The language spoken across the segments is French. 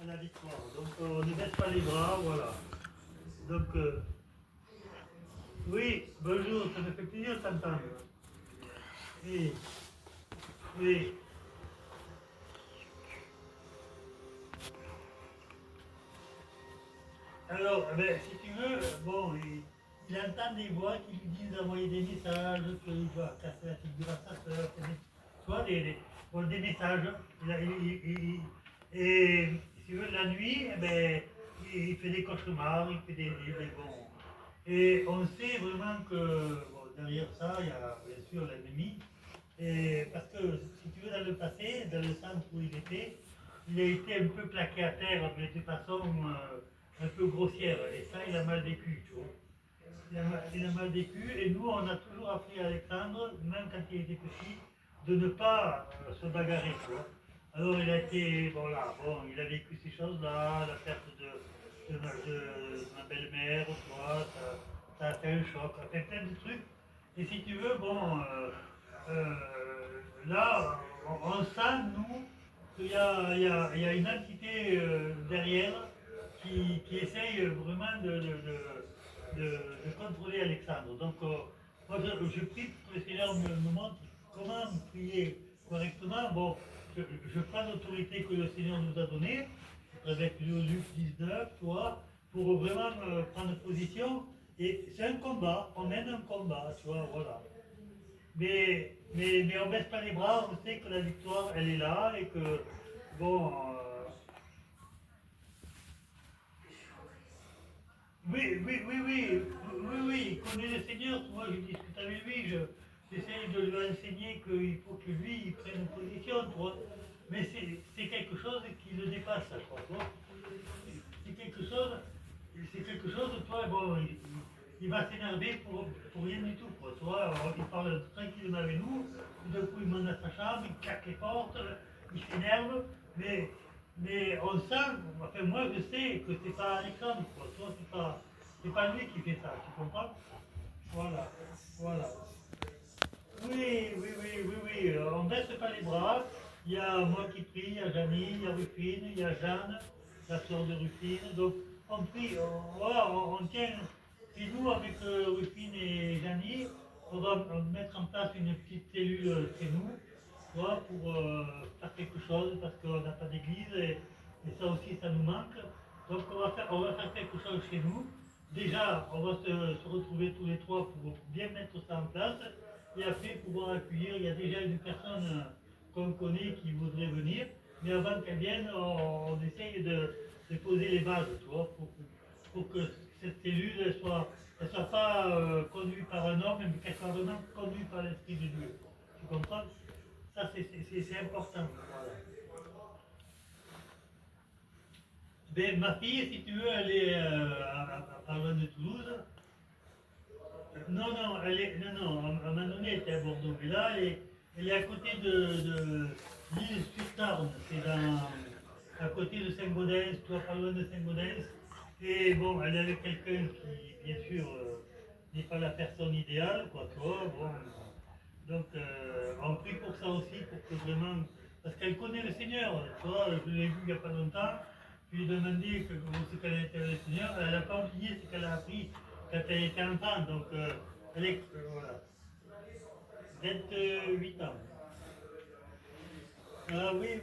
à la victoire. Donc on ne baisse pas les bras, voilà. Donc oui, bonjour, ça me fait plaisir de t'entendre. Oui, oui. Alors, si tu veux, bon, il entend des voix qui lui disent d'envoyer des messages, qu'il doit casser la figure à sa soeur, soit bon, des messages. Et si tu veux, la nuit, il fait des cauchemars, il fait des bons. Et on sait vraiment que bon, derrière ça, il y a bien sûr l'ennemi. Et parce que si tu veux, dans le passé, dans le centre où il était, il a été un peu plaqué à terre, mais de façon un peu grossière. Et ça, il a mal vécu, tu vois. Il a mal vécu. Et nous, on a toujours appris à Alexandre, même quand il était petit, de ne pas se bagarrer, tu vois. Alors il a été, bon là, bon, il a vécu ces choses-là, la perte de ma belle-mère, toi, ça a fait un choc, ça a fait plein de trucs. Et si tu veux, bon, euh, là, on sent, nous, qu'il y a une entité derrière qui essaye vraiment de contrôler Alexandre. Donc, moi, je prie pour que le Seigneur me montre comment prier correctement. Bon, je prends l'autorité que le Seigneur nous a donnée, avec Luc 19, tu vois, pour vraiment prendre position. Et c'est un combat, on mène un combat, tu vois, voilà. Mais on ne baisse pas les bras, on sait que la victoire, elle est là et que, bon, oui, il connaît le Seigneur, moi je discute avec lui, j'essaie de lui enseigner qu'il faut que lui, il prenne une position, tu vois. Mais c'est quelque chose qui le dépasse, quoi, tu vois. C'est quelque chose, c'est quelque chose, toi, bon, il va s'énerver pour rien du tout, quoi, tu vois. Alors, il parle tranquillement avec nous, tout d'un coup il monte dans sa chambre, il claque les portes, il s'énerve, mais, mais on sent, enfin moi je sais que c'est pas Alexandre, quoi, tu vois, c'est pas lui qui fait ça, tu comprends? Voilà, voilà. Oui, on ne baisse pas les bras. Il y a moi qui prie, il y a Janie, il y a Rufine, il y a Jeanne, la sœur de Rufine. Donc on prie, voilà, on tient. Et nous, avec Rufine et Janie, on va mettre en place une petite cellule chez nous, tu vois, pour faire quelque chose, parce qu'on n'a pas d'église, et ça aussi, ça nous manque. Donc on va faire quelque chose chez nous. Déjà, on va se retrouver tous les trois pour bien mettre ça en place et après pouvoir accueillir. Il y a déjà une personne qu'on connaît qui voudrait venir, mais avant qu'elle vienne, on essaye de poser les bases, tu vois, pour que cette cellule elle soit pas conduite par un homme, mais qu'elle soit vraiment conduite par l'Esprit de Dieu. Tu comprends? Ça, c'est important. Voilà. Ben, ma fille, si tu veux, elle est pas loin de Toulouse. Non, à un moment donné, elle était à Bordeaux. Mais là, elle est à côté de l'île sur Tarn. C'est à côté de Saint-Gaudens, toi, pas loin de Saint-Gaudens. Et bon, elle est avec quelqu'un qui, bien sûr, n'est pas la personne idéale, quoi, tu vois. Bon, donc, on prie pour ça aussi, pour que vraiment. Parce qu'elle connaît le Seigneur, tu vois, je l'ai vu il n'y a pas longtemps. Je lui ai demandé ce qu'elle était avec le Seigneur. Elle n'a pas oublié ce qu'elle a appris quand elle était enfant. Donc, elle est. Voilà. 28 ans. Ah oui.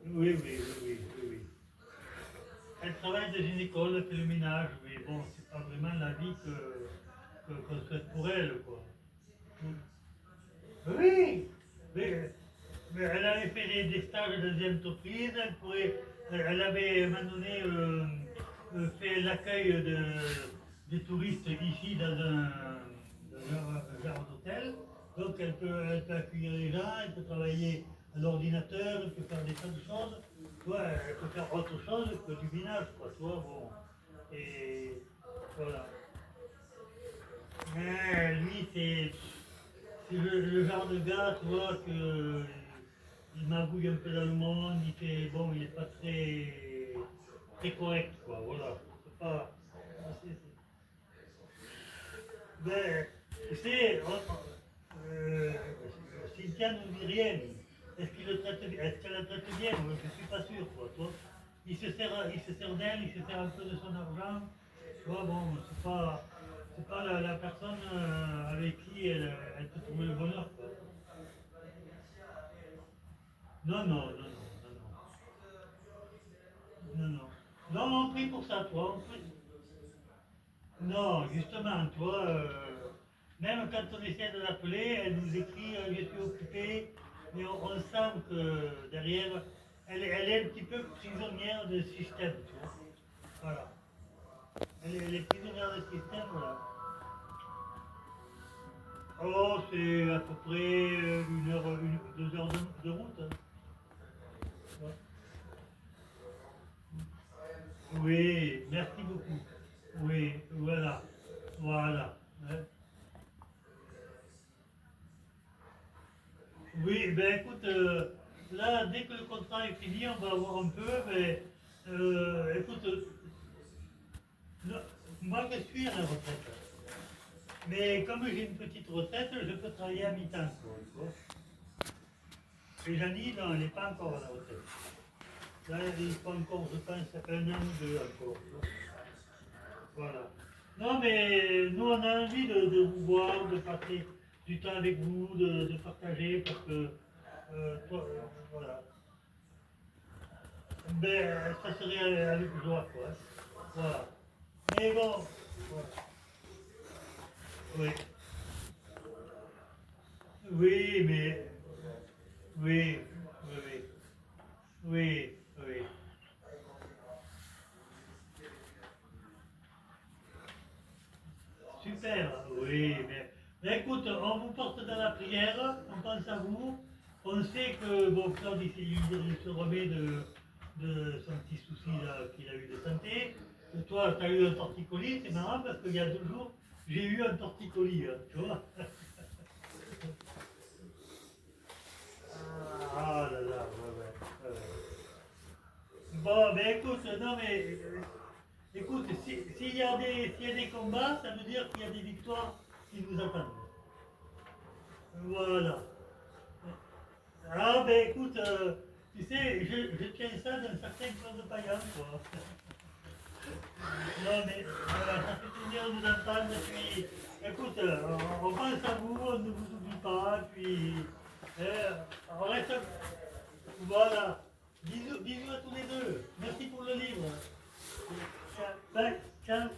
Oui. Elle travaille dans une école, elle fait le ménage, mais bon, c'est pas vraiment la vie qu'on souhaite pour elle, quoi. Oui, mais elle avait fait des stages dans des entreprises, elle avait à un moment donné fait l'accueil des touristes ici dans un genre d'hôtel. Donc elle peut accueillir les gens, elle peut travailler à l'ordinateur, elle peut faire des tas de choses. Toi, elle peut faire autre chose que du binage, quoi. Toi, bon. Et voilà. Mais lui, c'est le genre de gars, tu vois, que il magouille un peu dans le monde, il fait, bon, il est pas très correct, quoi, voilà. C'est pas, ben, tu sais, Cynthia ne dit rien, est-ce qu'il le traite bien? Est-ce qu'elle le traite bien? Je ne suis pas sûr, quoi, toi. Il se sert d'elle, il se sert un peu de son argent. Tu vois, bon, c'est pas la personne avec qui elle peut trouver le bonheur, quoi. Non, non, non, non, non, non, non, non. Non, on prie pour ça, toi. Non, justement, toi, même quand on essaie de l'appeler, elle nous écrit je suis occupée, mais on sent que derrière, elle est un petit peu prisonnière du système, tu vois. Voilà. Elle est prisonnière du système, voilà. Oh, c'est à peu près 1 heure, 2 heures de route, hein. Ouais. Oui, merci beaucoup. Oui, voilà. Voilà. Hein. Oui, ben écoute, là, dès que le contrat est fini, on va voir un peu, mais écoute, non, moi je suis à la retraite. Mais comme j'ai une petite retraite, je peux travailler à mi-temps, quoi, tu vois. Et Janie, non, elle n'est pas encore à la retraite. Là, il faut encore, je pense, 1 an ou 2 encore, tu vois. Voilà. Non, mais nous, on a envie de vous voir, de passer du temps avec vous, de partager, parce que, toi, voilà. Ben, ça serait avec joie, quoi. Voilà. Mais bon, voilà. Oui. Oui, mais, oui, oui, oui, oui, oui. Super, oui, mais écoute, on vous porte dans la prière, on pense à vous. On sait que, bon, Claude, il se remet de son petit souci là, qu'il a eu de santé. Et toi, tu as eu un torticolis, c'est marrant parce qu'il y a 2 jours, j'ai eu un torticolis, hein, tu vois. Ah là là, ouais, ouais, ouais. Bon, ben écoute, non mais, écoute, s'il y a des combats, ça veut dire qu'il y a des victoires qui nous attendent. Voilà. Ah ben écoute, tu sais, je tiens ça d'un certain Claude Payan, quoi. Non mais voilà, ça fait plaisir de vous entendre. Et puis, écoute, on pense à vous, on ne vous oublie pas. Puis, euh, on reste. Voilà. Bisous, bisous à tous les deux. Merci pour le livre. Ciao. Bye. Ciao.